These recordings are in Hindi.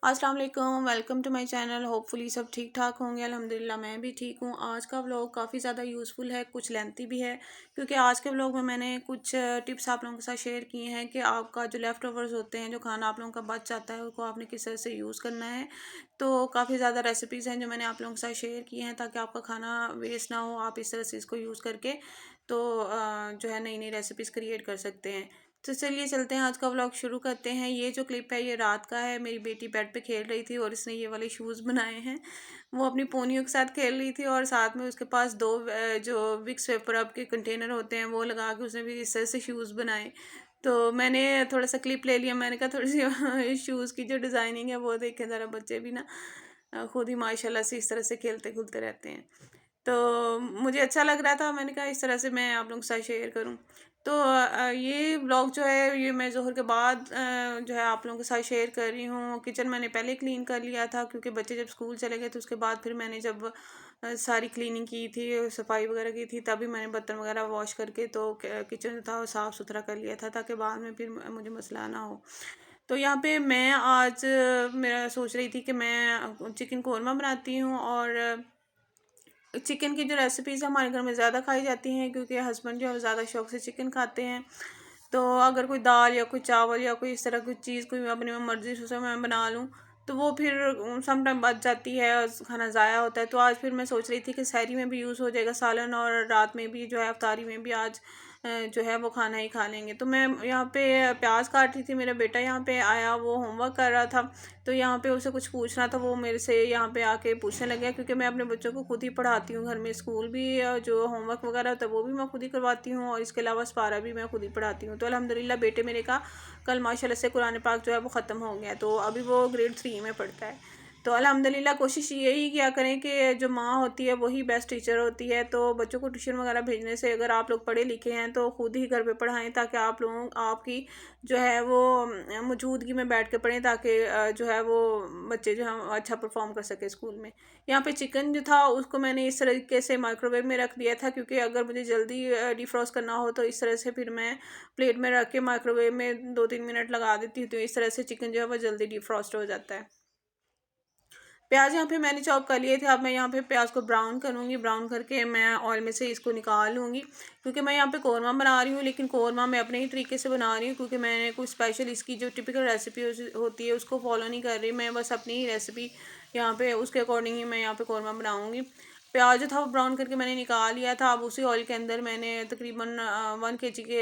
अस्सलाम वालेकुम, welcome to my channel. Hopefully सब ठीक ठाक होंगे। अल्हम्दुलिल्लाह मैं भी ठीक हूँ। आज का व्लॉग काफ़ी ज़्यादा यूज़फुल है, कुछ लेंथी भी है, क्योंकि आज के व्लॉग में मैंने कुछ टिप्स आप लोगों के साथ शेयर किए हैं कि आपका जो लेफ़्ट ओवर्स होते हैं, जो खाना आप लोगों का बच जाता है, उसको आपने किस तरह से यूज़ करना है। तो काफ़ी ज़्यादा रेसिपीज़ हैं जो मैंने आप लोगों के साथ शेयर किए हैं, ताकि आपका खाना वेस्ट ना हो। आप इस तरह से इसको यूज़ करके तो जो है नई नई रेसिपीज़ क्रिएट कर सकते हैं। तो चलिए चलते हैं, आज का व्लॉग शुरू करते हैं। ये जो क्लिप है ये रात का है। मेरी बेटी बेड पे खेल रही थी और इसने ये वाले शूज़ बनाए हैं। वो अपनी पोनियों के साथ खेल रही थी और साथ में उसके पास दो जो विक्स वेपर अप के कंटेनर होते हैं वो लगा के उसने भी इस तरह से शूज़ बनाए। तो मैंने थोड़ा सा क्लिप ले लिया। मैंने कहा थोड़ी सी शूज़ की जो डिज़ाइनिंग है वो देखें ज़रा। बच्चे भी ना खुद ही माशाल्लाह से इस तरह से खेलते खुलते रहते हैं। तो मुझे अच्छा लग रहा था, मैंने कहा इस तरह से मैं आप लोगों के साथ शेयर करूं। तो ये ब्लॉग जो है ये मैं ज़ोहर के बाद जो है आप लोगों के साथ शेयर कर रही हूँ। किचन मैंने पहले क्लीन कर लिया था, क्योंकि बच्चे जब स्कूल चले गए तो उसके बाद फिर मैंने जब सारी क्लीनिंग की थी, सफाई वगैरह की थी, तभी मैंने बर्तन वगैरह वॉश करके तो किचन जो था वो साफ़ सुथरा कर लिया था, ताकि बाद में फिर मुझे मसला ना हो। तो यहाँ पे मैं आज मेरा सोच रही थी कि मैं चिकन कौरमा बनाती हूँ। और चिकन की जो रेसिपीज़ हमारे घर में ज़्यादा खाई जाती हैं, क्योंकि हस्बैंड जो है ज़्यादा शौक से चिकन खाते हैं। तो अगर कोई दाल या कोई चावल या कोई इस तरह की चीज़ कोई अपनी मर्ज़ी से मैं बना लूँ, तो वो फिर सम टाइम बच जाती है और खाना ज़ाया होता है। तो आज फिर मैं सोच रही थी कि सहरी में भी यूज़ हो जाएगा सालन, और रात में भी जो है अफ्तारी में भी आज जो है वो खाना ही खा लेंगे। तो मैं यहाँ पे प्याज काट रही थी। मेरा बेटा यहाँ पे आया, वो होमवर्क कर रहा था। तो यहाँ पे उसे कुछ पूछना था, वो मेरे से यहाँ पे आके पूछने लग गया, क्योंकि मैं अपने बच्चों को खुद ही पढ़ाती हूँ घर में। स्कूल भी जो होमवर्क वगैरह होता है वो भी मैं खुद ही करवाती हूँ, और इसके अलावा सपारा भी मैं खुद ही पढ़ाती हूँ। तो अल्हम्दुलिल्लाह बेटे मेरे का कल माशाल्लाह से कुरान पाक जो है वो ख़त्म हो गया, तो अभी वो ग्रेड 3 में पढ़ता है। तो अल्हम्दुलिल्लाह कोशिश यही किया करें कि जो माँ होती है वही बेस्ट टीचर होती है। तो बच्चों को ट्यूशन वगैरह भेजने से, अगर आप लोग पढ़े लिखे हैं तो खुद ही घर पे पढ़ाएं, ताकि आप लोगों आपकी जो है वो मौजूदगी में बैठ के पढ़ें, ताकि जो है वो बच्चे जो है अच्छा परफॉर्म कर सके स्कूल में। यहाँ पे चिकन जो था उसको मैंने इस तरीके से माइक्रोवेव में रख दिया था, क्योंकि अगर मुझे जल्दी डिफ्रॉस्ट करना हो तो इस तरह से फिर मैं प्लेट में रख के माइक्रोवेव में 2-3 मिनट लगा देती हूँ। तो इस तरह से चिकन जो है वो जल्दी डिफ्रॉस्ट हो जाता है। प्याज यहाँ पे मैंने चॉप कर लिए थे। अब मैं यहाँ पे प्याज को ब्राउन करूँगी। ब्राउन करके मैं ऑयल में से इसको निकाल लूँगी, क्योंकि मैं यहाँ पे कौरमा बना रही हूँ। लेकिन कौरमा मैं अपने ही तरीके से बना रही हूँ, क्योंकि मैंने कुछ स्पेशल इसकी जो टिपिकल रेसिपी होती है उसको फॉलो नहीं कर रही। मैं बस अपनी ही रेसिपी यहाँ पे उसके अकॉर्डिंग ही मैं यहाँ पे कौरमा बनाऊँगी। प्याज जो था वो ब्राउन करके मैंने निकाल लिया था। अब उसी ऑयल के अंदर मैंने तकरीबन 1 kg के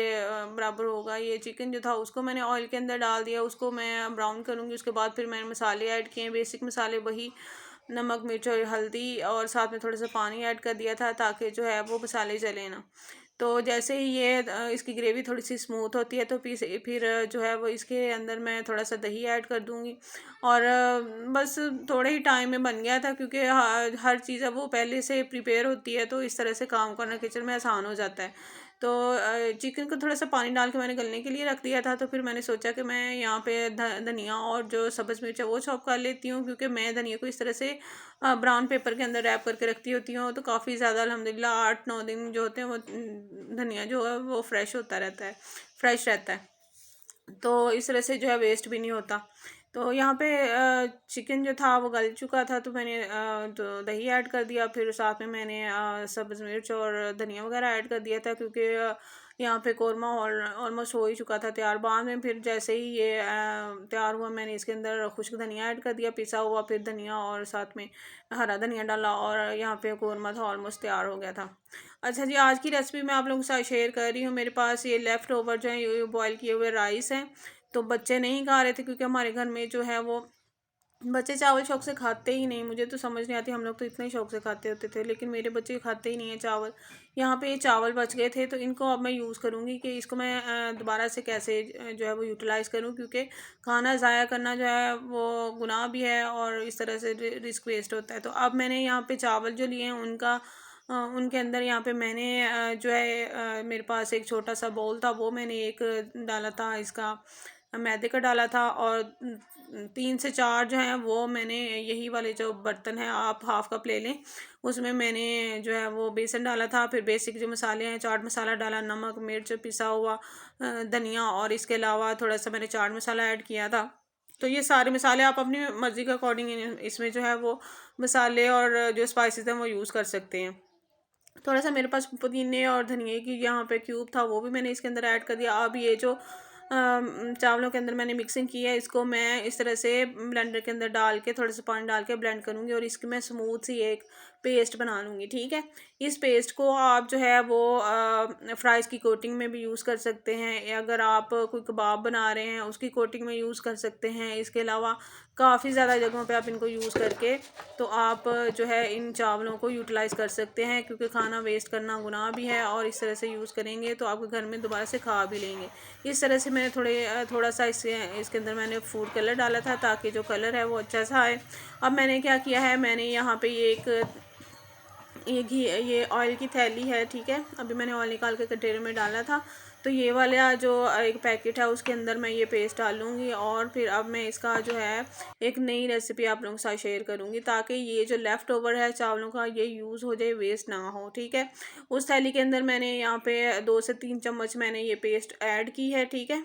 बराबर होगा ये चिकन जो था, उसको मैंने ऑयल के अंदर डाल दिया। उसको मैं ब्राउन करूँगी। उसके बाद फिर मैंने मसाले ऐड किए, बेसिक मसाले वही नमक, मिर्च और हल्दी, और साथ में थोड़ा सा पानी ऐड कर दिया था, ताकि जो है वो मसाले जले ना। तो जैसे ही ये इसकी ग्रेवी थोड़ी सी स्मूथ होती है, तो फिर जो है वो इसके अंदर मैं थोड़ा सा दही ऐड कर दूँगी। और बस थोड़े ही टाइम में बन गया था, क्योंकि हर चीज़ है वो पहले से प्रिपेयर होती है, तो इस तरह से काम करना किचन में आसान हो जाता है। तो चिकन को थोड़ा सा पानी डाल के मैंने गलने के लिए रख दिया था। तो फिर मैंने सोचा कि मैं यहाँ पे धनिया और जो सब्ज़ मिर्च है वो चॉप कर लेती हूँ, क्योंकि मैं धनिया को इस तरह से ब्राउन पेपर के अंदर रैप करके रखती होती हूँ। तो काफ़ी ज़्यादा अल्हम्दुलिल्लाह 8-9 दिन जो होते हैं वो धनिया जो है वो फ्रेश होता रहता है, फ्रेश रहता है। तो इस तरह से जो है वेस्ट भी नहीं होता। तो यहाँ पे चिकन जो था वो गल चुका था, तो मैंने तो दही ऐड कर दिया। फिर साथ में मैंने सब्ज़ मिर्च और धनिया वगैरह ऐड कर दिया था, क्योंकि यहाँ पे कौरमा ऑलमोस्ट हो ही चुका था तैयार। बाद में फिर जैसे ही ये तैयार हुआ, मैंने इसके अंदर खुश्क धनिया ऐड कर दिया, पिसा हुआ। फिर धनिया और साथ में हरा धनिया डाला, और यहाँ पे कौरमा था ऑलमोस्ट तैयार हो गया था। अच्छा जी, आज की रेसिपी मैं आप लोगों के साथ शेयर कर रही हूँ। मेरे पास ये लेफ़्ट ओवर जो है ये बॉयल किए हुए राइस हैं। तो बच्चे नहीं खा रहे थे, क्योंकि हमारे घर में जो है वो बच्चे चावल शौक से खाते ही नहीं। मुझे तो समझ नहीं आती, हम लोग तो इतने शौक से खाते होते थे, लेकिन मेरे बच्चे खाते ही नहीं हैं चावल। यहाँ पे ये चावल बच गए थे, तो इनको अब मैं यूज़ करूँगी कि इसको मैं दोबारा से कैसे जो है वो यूटिलाइज़ करूँ, क्योंकि खाना ज़ाया करना जो है वो गुनाह भी है, और इस तरह से रिस्क वेस्ट होता है। तो अब मैंने यहाँ पे चावल जो लिए हैं उनका उनके अंदर यहाँ पे मैंने जो है मेरे पास एक छोटा सा बाउल था, वो मैंने एक डाला था इसका मैदे का डाला था। और 3 से 4 जो हैं वो मैंने यही वाले जो बर्तन हैं आप हाफ़ कप ले लें, उसमें मैंने जो है वो बेसन डाला था। फिर बेसिक जो मसाले हैं, चाट मसाला डाला, नमक, मिर्च, पिसा हुआ धनिया, और इसके अलावा थोड़ा सा मैंने चाट मसाला ऐड किया था। तो ये सारे मसाले आप अपनी मर्ज़ी के अकॉर्डिंग इसमें जो है वो मसाले और जो स्पाइसेस हैं वो यूज़ कर सकते हैं। थोड़ा सा मेरे पास पुदीने और धनिए की यहाँ पे क्यूब था, वो भी मैंने इसके अंदर ऐड कर दिया। अब ये जो चावलों के अंदर मैंने मिक्सिंग की है, इसको मैं इस तरह से ब्लेंडर के अंदर डाल के थोड़ा सा पानी डाल के ब्लेंड करूँगी और इसकी मैं स्मूथ सी एक पेस्ट बना लूँगी, ठीक है। इस पेस्ट को आप जो है वो फ्राइज़ की कोटिंग में भी यूज़ कर सकते हैं, या अगर आप कोई कबाब बना रहे हैं उसकी कोटिंग में यूज़ कर सकते हैं। इसके अलावा काफ़ी ज़्यादा जगहों पे आप इनको यूज़ करके तो आप जो है इन चावलों को यूटिलाइज़ कर सकते हैं, क्योंकि खाना वेस्ट करना गुनाह भी है और इस तरह से यूज़ करेंगे तो आपके घर में दोबारा से खा भी लेंगे। इस तरह से मैंने थोड़ा सा इसके अंदर मैंने फूड कलर डाला था ताकि जो कलर है वो अच्छा सा आए। अब मैंने क्या किया है, मैंने यहाँ पे ये ऑयल की थैली है, ठीक है। अभी मैंने ऑयल निकाल के कंटेनर में डाला था, तो ये वाला जो एक पैकेट है उसके अंदर मैं ये पेस्ट डालूँगी और फिर अब मैं इसका जो है एक नई रेसिपी आप लोगों के साथ शेयर करूँगी, ताकि ये जो लेफ़्ट ओवर है चावलों का ये यूज़ हो जाए, वेस्ट ना हो, ठीक है। उस थैली के अंदर मैंने यहाँ पे 2 से 3 चम्मच मैंने ये पेस्ट ऐड की है, ठीक है।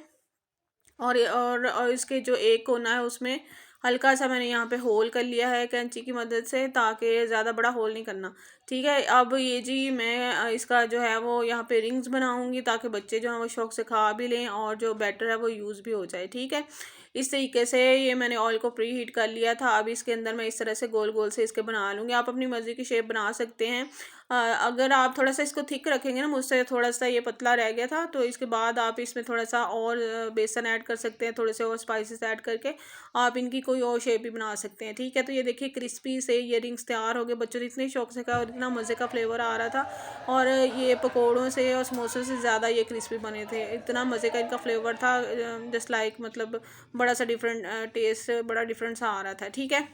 और इसके जो एक कोना है उसमें हल्का सा मैंने यहाँ पे होल कर लिया है कैंची की मदद से, ताकि ज़्यादा बड़ा होल नहीं करना, ठीक है। अब ये जी मैं इसका जो है वो यहाँ पे रिंग्स बनाऊंगी, ताकि बच्चे जो हैं वो शौक से खा भी लें और जो बैटर है वो यूज़ भी हो जाए, ठीक है। इस तरीके से ये मैंने ऑयल को प्री हीट कर लिया था। अब इसके अंदर मैं इस तरह से गोल गोल से इसके बना लूँगी। आप अपनी मर्ज़ी की शेप बना सकते हैं। अगर आप थोड़ा सा इसको थिक रखेंगे ना, मुझसे थोड़ा सा ये पतला रह गया था, तो इसके बाद आप इसमें थोड़ा सा और बेसन ऐड कर सकते हैं, थोड़े से और स्पाइसेस ऐड करके आप इनकी कोई और शेप भी बना सकते हैं, ठीक है। तो ये देखिए क्रिस्पी से ये रिंग्स तैयार हो गए। बच्चों ने इतने शौक से खाया और इतना मज़े का फ्लेवर आ रहा था, और ये पकौड़ों से और समोसों से ज़्यादा ये क्रिस्पी बने थे। इतना मज़े का इनका फ्लेवर था, जस्ट लाइक मतलब बड़ा सा डिफरेंट टेस्ट, बड़ा डिफरेंट सा आ रहा था, ठीक है।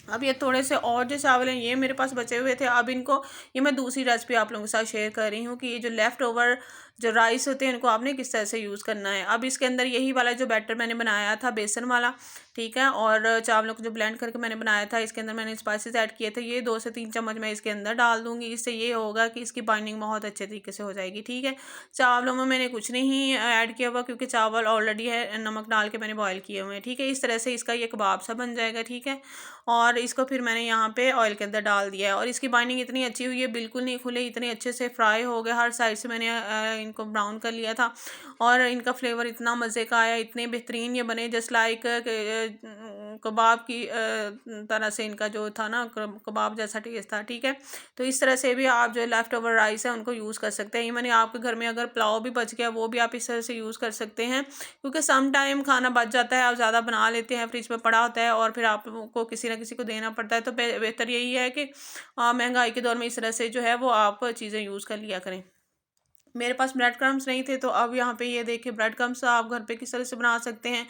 अब ये थोड़े से और जो चावल हैं ये मेरे पास बचे हुए थे। अब इनको ये मैं दूसरी रेसिपी आप लोगों के साथ शेयर कर रही हूँ कि ये जो लेफ़्ट ओवर जो राइस होते हैं इनको आपने किस तरह से यूज़ करना है। अब इसके अंदर यही वाला जो बैटर मैंने बनाया था बेसन वाला, ठीक है, और चावलों को जो ब्लेंड करके मैंने बनाया था, इसके अंदर मैंने स्पाइसेस ऐड किए थे। ये 2 से 3 चम्मच मैं इसके अंदर डाल दूँगी। इससे ये होगा कि इसकी बाइंडिंग बहुत अच्छे तरीके से हो जाएगी, ठीक है। चावलों में मैंने कुछ नहीं ऐड किया हुआ, क्योंकि चावल ऑलरेडी है नमक डाल के मैंने बॉयल किए हुए हैं, ठीक है। इस तरह से इसका ये कबाब सा बन जाएगा, ठीक है। और इसको फिर मैंने यहाँ पे ऑयल के अंदर डाल दिया है और इसकी बाइंडिंग इतनी अच्छी हुई है, बिल्कुल नहीं खुले, इतने अच्छे से फ्राई हो गए। हर साइड से मैंने इनको ब्राउन कर लिया था और इनका फ्लेवर इतना मज़े का आया, इतने बेहतरीन ये बने, जस्ट लाइक कबाब की तरह से इनका जो था ना कबाब जैसा टेस्ट था, ठीक है। तो इस तरह से भी आप जो लेफ़्ट ओवर राइस है उनको यूज़ कर सकते हैं। इवन आपके घर में अगर पुलाव भी बच गया वो भी आप इस तरह से यूज़ कर सकते हैं, क्योंकि सम टाइम खाना बच जाता है, आप ज़्यादा बना लेते हैं, फ्रिज में पड़ा होता है और फिर आपको किसी ना किसी को देना पड़ता है। तो बेहतर यही है कि महंगाई के दौर में इस तरह से जो है वो आप चीज़ें यूज़ कर लिया करें। मेरे पास ब्रेड क्रम्स नहीं थे, तो अब यहाँ पे ये देखिए ब्रेड क्रम्स आप घर पे किस तरह से बना सकते हैं।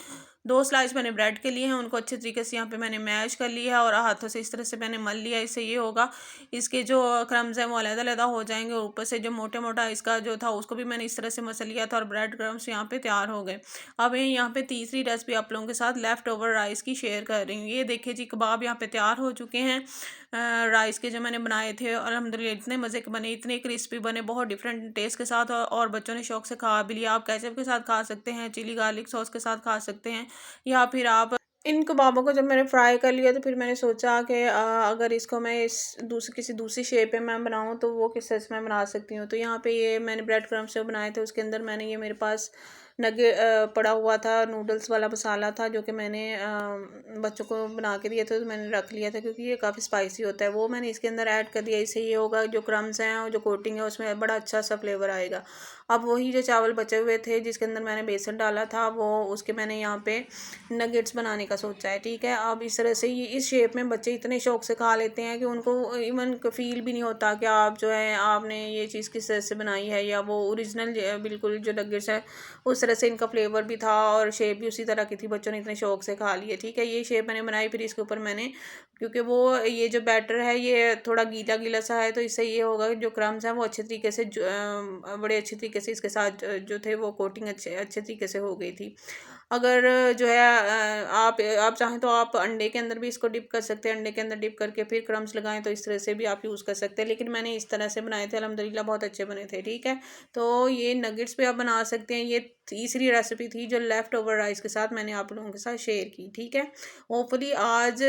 2 स्लाइस मैंने ब्रेड के लिए हैं, उनको अच्छे तरीके से यहाँ पे मैंने मैश कर लिया है और हाथों से इस तरह से मैंने मल लिया। इससे ये होगा इसके जो क्रम्स हैं वो अलग-अलग हो जाएँगे और ऊपर से जो मोटा-मोटा इसका जो था उसको भी मैंने इस तरह से मसल लिया था और ब्रेड क्रम्स यहाँ पे तैयार हो गए। अब मैं यहाँ पे तीसरी रेसिपी आप लोगों के साथ लेफ्ट ओवर राइस की शेयर कर रही हूँ। ये देखिए जी कबाब यहाँ पे तैयार हो चुके हैं। राइस के जो मैंने बनाए थे और अल्हम्दुलिल्लाह इतने मज़े के बने, इतने क्रिस्पी बने, बहुत डिफरेंट टेस्ट के साथ, और बच्चों ने शौक से खा भी लिया। आप केचप के साथ खा सकते हैं, चिली गार्लिक सॉस के साथ खा सकते हैं, या फिर आप इन कबाबों को जब मैंने फ्राई कर लिया तो फिर मैंने सोचा कि अगर इसको मैं किसी दूसरी शेप में मैं बनाऊँ तो वो किस तरह से मैं बना सकती हूँ। तो यहाँ पे ये मैंने ब्रेड क्रम्स जो बनाए थे उसके अंदर मैंने ये मेरे पास पड़ा हुआ था, नूडल्स वाला मसाला था जो कि मैंने बच्चों को बना के दिया था, तो मैंने रख लिया था क्योंकि ये काफ़ी स्पाइसी होता है, वो मैंने इसके अंदर ऐड कर दिया। इससे ये होगा जो क्रम्स हैं और जो कोटिंग है उसमें बड़ा अच्छा सा फ्लेवर आएगा। अब वही जो चावल बचे हुए थे जिसके अंदर मैंने बेसन डाला था वो उसके मैंने यहाँ पे नगेट्स बनाने का सोचा है, ठीक है। अब इस तरह से ये इस शेप में बच्चे इतने शौक से खा लेते हैं कि उनको इवन फील भी नहीं होता कि आप जो है आपने ये चीज़ किस तरह से बनाई है, या वो ओरिजिनल बिल्कुल जो नगेट्स है उस तरह से इनका फ्लेवर भी था और शेप भी उसी तरह की थी। बच्चों ने इतने शौक से खा लिए, ठीक है। ये शेप मैंने बनाई, फिर इसके ऊपर मैंने, क्योंकि वो ये जो बैटर है ये थोड़ा गीला गीला सा है, तो इससे ये होगा कि जो क्रम्स हैं वो अच्छे तरीके से बड़े अच्छे तरीके से इसके साथ जो थे वो कोटिंग अच्छे अच्छे तरीके से हो गई थी। अगर जो है आप चाहें तो आप अंडे के अंदर भी इसको डिप कर सकते हैं, अंडे के अंदर डिप करके फिर क्रम्स लगाएं, तो इस तरह से भी आप यूज़ कर सकते हैं। लेकिन मैंने इस तरह से बनाए थे, अल्हम्दुलिल्लाह बहुत अच्छे बने थे, ठीक है। तो ये नगेट्स भी आप बना सकते हैं। ये तीसरी रेसिपी थी जो लेफ़्ट ओवर राइस के साथ मैंने आप लोगों के साथ शेयर की। ठीक है, होपफुली आज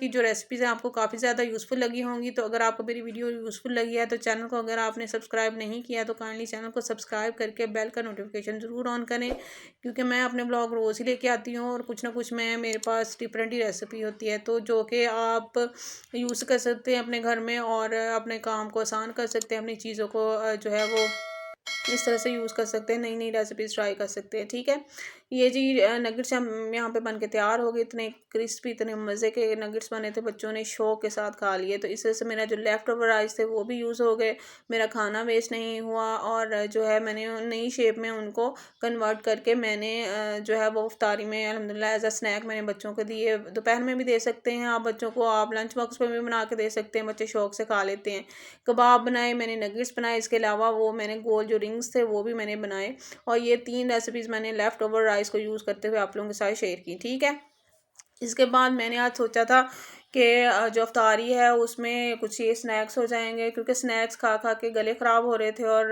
की जो रेसिपीज़ हैं आपको काफ़ी ज़्यादा यूज़फुल लगी होंगी। तो अगर आपको मेरी वीडियो यूज़फुल लगी है तो चैनल को अगर आपने सब्सक्राइब नहीं किया तो काइंडली चैनल को सब्सक्राइब करके बेल का नोटिफिकेशन ज़रूर ऑन करें, क्योंकि मैं अपने ब्लॉग रोज़ ही लेके आती हूँ और कुछ ना कुछ मैं मेरे पास डिफरेंट ही रेसिपी होती है, तो जो कि आप यूज़ कर सकते हैं अपने घर में और अपने काम को आसान कर सकते हैं, अपनी चीज़ों को जो है वो इस तरह से यूज़ कर सकते हैं, नई नई रेसिपीज़ ट्राई कर सकते हैं। ठीक है, ये जी नगेट्स हम यहाँ पे बन के तैयार हो गए। इतने क्रिस्पी, इतने मज़े के नगेट्स बने थे, बच्चों ने शौक के साथ खा लिए। तो इस वजह से मेरा जो लेफ़्ट ओवर राइस थे वो भी यूज़ हो गए, मेरा खाना वेस्ट नहीं हुआ और जो है मैंने नई शेप में उनको कन्वर्ट करके मैंने जो है वो इफ्तारी में अल्हम्दुलिल्लाह एज़ अ स्नैक मैंने बच्चों को दिए। दोपहर में भी दे सकते हैं आप बच्चों को, आप लंच बॉक्स में भी बना के दे सकते हैं, बच्चे शौक से खा लेते हैं। कबाब बनाए मैंने, नगेट्स बनाए, इसके अलावा वो मैंने गोल जो रिंग्स थे वो भी मैंने बनाए। और ये 3 रेसिपीज़ मैंने लेफ़्ट ओवर राइस को यूज़ करते हुए आप लोगों के साथ शेयर की। ठीक है, इसके बाद मैंने आज सोचा था कि जो अफ्तारी है उसमें कुछ ये स्नैक्स हो जाएंगे, क्योंकि स्नैक्स खा खा के गले ख़राब हो रहे थे और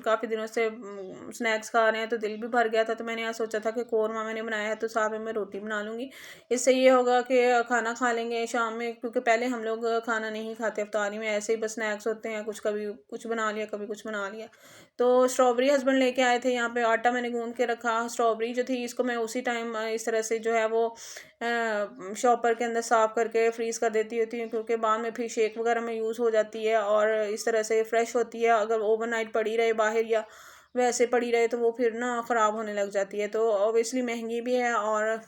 काफ़ी दिनों से स्नैक्स खा रहे हैं तो दिल भी भर गया था। तो मैंने आज सोचा था कि कौरमा मैंने बनाया है तो साथ में मैं रोटी बना लूँगी। इससे ये होगा कि खाना खा लेंगे शाम में, क्योंकि पहले हम लोग खाना नहीं खाते अफ्तारी में, ऐसे ही बस स्नैक्स होते हैं, कुछ कभी कुछ बना लिया कभी कुछ बना लिया। तो स्ट्रॉबेरी हस्बैंड लेके आए थे, यहाँ पे आटा मैंने गूंद के रखा, स्ट्रॉबेरी जो थी इसको मैं उसी टाइम इस तरह से जो है वो शॉपर के अंदर साफ़ करके फ्रीज़ कर देती होती हूँ, क्योंकि बाद में फिर शेक वगैरह में यूज़ हो जाती है और इस तरह से फ्रेश होती है। अगर ओवरनाइट पड़ी रहे बाहर या वैसे पड़ी रहे तो वो फिर ना ख़राब होने लग जाती है, तो ऑब्वियसली महंगी भी है और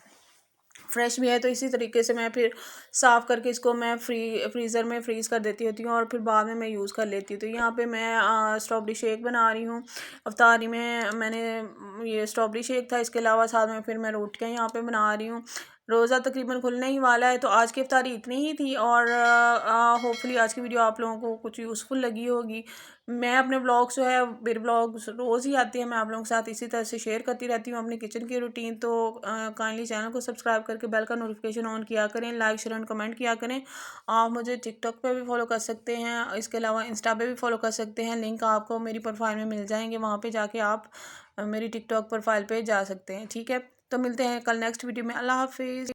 फ्रेश भी है। तो इसी तरीके से मैं फिर साफ़ करके इसको मैं फ्रीज़र में फ्रीज़ कर देती होती हूँ और फिर बाद में मैं यूज़ कर लेती हूँ। तो यहाँ पे मैं स्ट्रॉबेरी शेक बना रही हूँ अफ्तारी में। मैंने ये स्ट्रॉबेरी शेक था, इसके अलावा साथ में फिर मैं रोटियाँ यहाँ पे बना रही हूँ। रोज़ा तकरीबन खुलने ही वाला है, तो आज की इफ्तारी इतनी ही थी और होपफुली आज की वीडियो आप लोगों को कुछ यूज़फुल लगी होगी। मैं अपने व्लॉग्स जो है मेरे व्लॉग्स रोज़ ही आती है, मैं आप लोगों के साथ इसी तरह से शेयर करती रहती हूँ अपनी किचन की रूटीन। तो काइंडली चैनल को सब्सक्राइब करके बेल का नोटिफिकेशन ऑन किया करें, लाइक शेयर एंड कमेंट किया करें। आप मुझे टिकटॉक पे भी फॉलो कर सकते हैं, इसके अलावा इंस्टा पे भी फॉलो कर सकते हैं, लिंक आपको मेरी प्रोफाइल में मिल जाएंगे, वहाँ पर जाके आप मेरी टिकटॉक प्रोफाइल पर जा सकते हैं। ठीक है, तो मिलते हैं कल नेक्स्ट वीडियो में। अल्लाह हाफिज़।